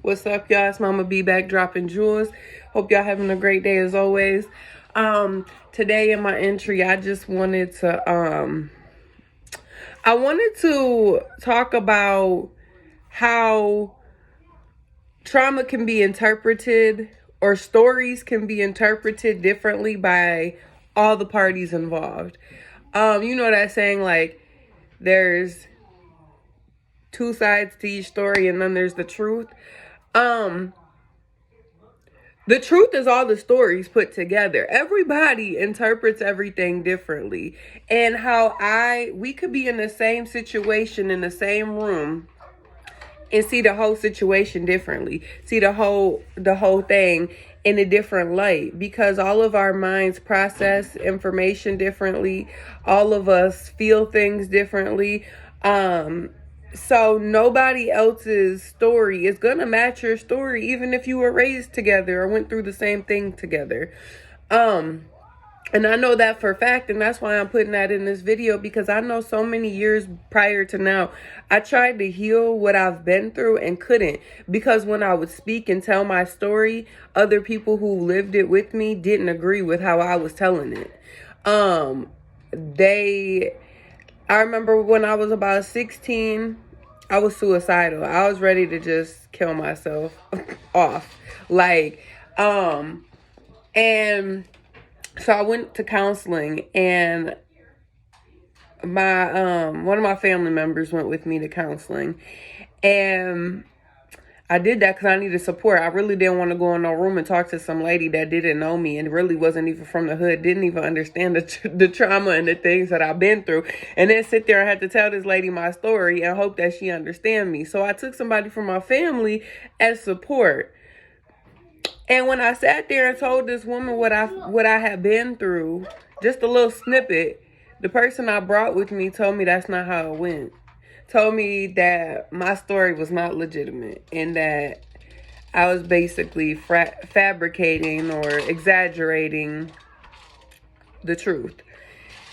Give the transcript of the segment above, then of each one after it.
What's up, y'all? It's Mama B back dropping jewels. Hope y'all having a great day as always. Today in my entry, I just wanted to talk about how trauma can be interpreted, or stories can be interpreted differently by all the parties involved. You know that saying, like, there's two sides to each story and then there's the truth. The truth is all the stories put together. Everybody interprets everything differently. And we could be in the same situation, in the same room, and see the whole situation differently. See the whole thing in a different light, because all of our minds process information differently. All of us feel things differently. So nobody else's story is gonna match your story, even if you were raised together or went through the same thing together. And I know that for a fact, and that's why I'm putting that in this video, because I know so many years prior to now, I tried to heal what I've been through and couldn't, because when I would speak and tell my story, other people who lived it with me didn't agree with how I was telling it. I remember when I was about 16, I was suicidal. I was ready to just kill myself off. And so I went to counseling, and my one of my family members went with me to counseling, and I did that because I needed support. I really didn't want to go in no room and talk to some lady that didn't know me and really wasn't even from the hood, didn't even understand the trauma and the things that I've been through, and then sit there and have to tell this lady my story and hope that she understand me. So I took somebody from my family as support. And when I sat there and told this woman what I had been through, just a little snippet, the person I brought with me told me that's not how it went. Told me that my story was not legitimate and that I was basically fabricating or exaggerating the truth.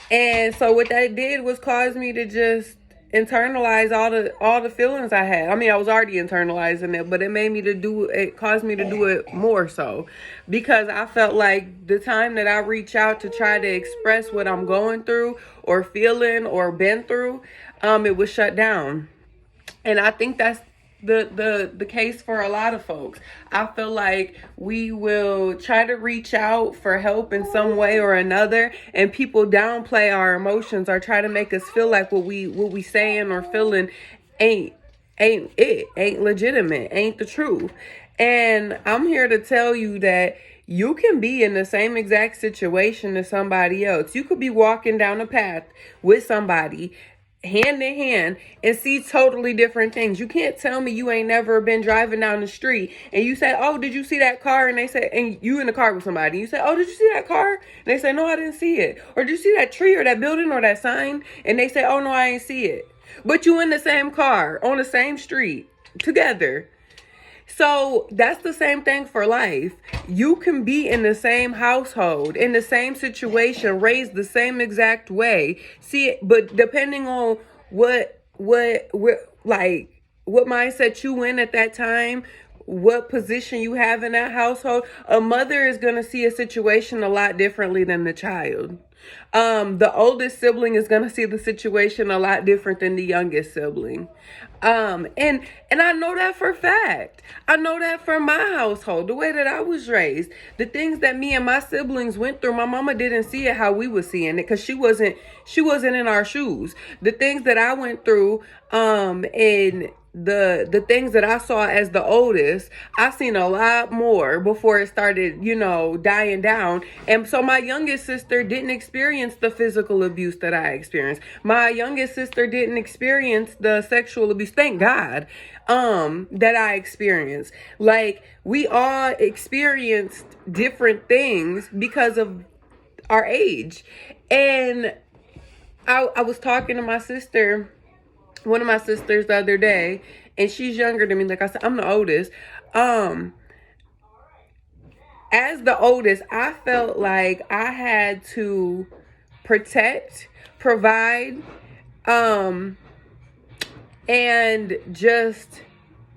And so what that did was cause me to just internalize all the feelings I had. I mean, I was already internalizing it, but it caused me to do it more so, because I felt like the time that I reach out to try to express what I'm going through or feeling or been through, it was shut down. And I think that's the case for a lot of folks. I feel like we will try to reach out for help in some way or another, and people downplay our emotions or try to make us feel like what we saying or feeling ain't legitimate, ain't the truth. And I'm here to tell you that you can be in the same exact situation as somebody else. You could be walking down a path with somebody hand in hand and see totally different things. You can't tell me you ain't never been driving down the street and you say, "Oh, did you see that car?" And they say, and you in the car with somebody, you say, "Oh, did you see that car?" And they say, "No, I didn't see it." Or, "Did you see that tree or that building or that sign?" And they say, "Oh, no, I ain't see it." But you in the same car on the same street together. So that's the same thing for life. You can be in the same household, in the same situation, raised the same exact way. But depending on what mindset you in at that time, what position you have in that household, a mother is going to see a situation a lot differently than the child. The oldest sibling is going to see the situation a lot different than the youngest sibling. And I know that for a fact. I know that from my household, the way that I was raised, the things that me and my siblings went through, my mama didn't see it how we were seeing it, because she wasn't in our shoes. The things that I went through, and the things that I saw as the oldest, I seen a lot more before it started, dying down. And so my youngest sister didn't experience the physical abuse that I experienced. My youngest sister didn't experience the sexual abuse, thank God, that I experienced. Like, we all experienced different things because of our age. And I was talking to my sister, one of my sisters, the other day, and she's younger than me. Like I said, I'm the oldest. As the oldest, I felt like I had to protect, provide, and just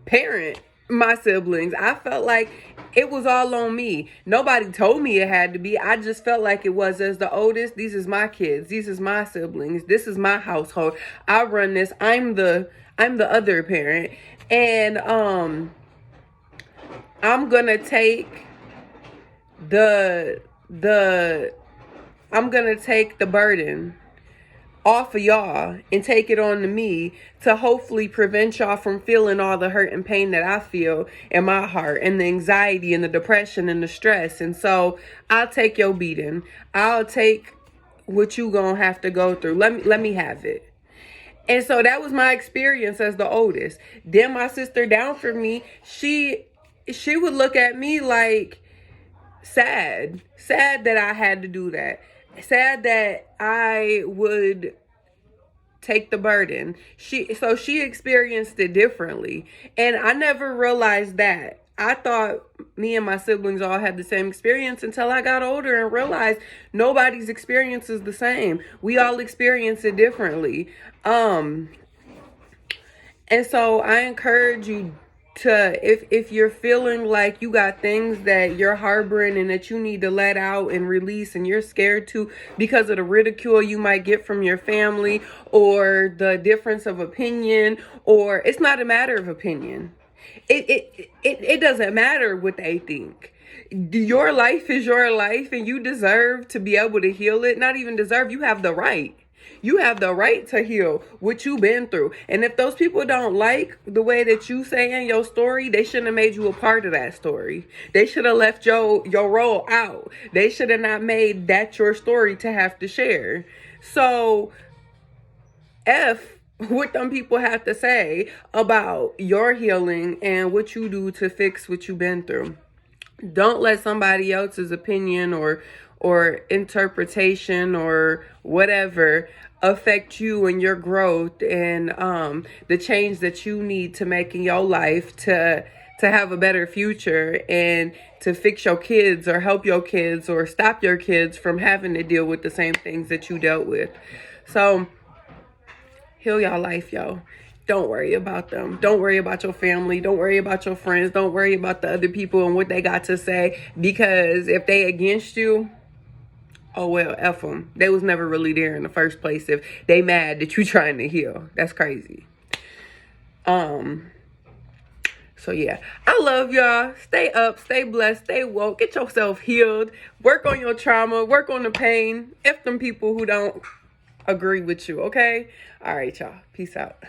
parent my siblings. I felt like it was all on me. Nobody told me it had to be. I just felt like it was. As the oldest, these is my kids. These is my siblings. This is my household. I run this. I'm the other parent. And I'm gonna take the burden off of y'all and take it on to me to hopefully prevent y'all from feeling all the hurt and pain that I feel in my heart, and the anxiety and the depression and the stress. And so I'll take your beating. I'll take what you gonna have to go through. Let me have it. And so that was my experience as the oldest. Then my sister down from me, she would look at me like sad that I had to do that. Sad that I would take the burden. She experienced it differently. And I never realized that. I thought me and my siblings all had the same experience until I got older and realized nobody's experience is the same. We all experience it differently. And so I encourage you to, if you're feeling like you got things that you're harboring and that you need to let out and release, and you're scared to because of the ridicule you might get from your family, or the difference of opinion, or it's not a matter of opinion. It doesn't matter what they think. Your life is your life, and you deserve to be able to heal it. Not even deserve, you have the right. You have the right to heal what you've been through. And if those people don't like the way that you saying your story, they shouldn't have made you a part of that story. They should have left your role out. They should have not made that your story to have to share. So F what them people have to say about your healing and what you do to fix what you've been through. Don't let somebody else's opinion or interpretation or whatever affect you and your growth and the change that you need to make in your life to have a better future, and to fix your kids or help your kids or stop your kids from having to deal with the same things that you dealt with. So heal your life, yo. Don't worry about them. Don't worry about your family. Don't worry about your friends. Don't worry about the other people and what they got to say, because if they against you, oh well, F them. They was never really there in the first place if they mad that you trying to heal. That's crazy. So yeah, I love y'all. Stay up, stay blessed, stay woke, get yourself healed, work on your trauma, work on the pain. F them people who don't agree with you, okay? All right, y'all. Peace out.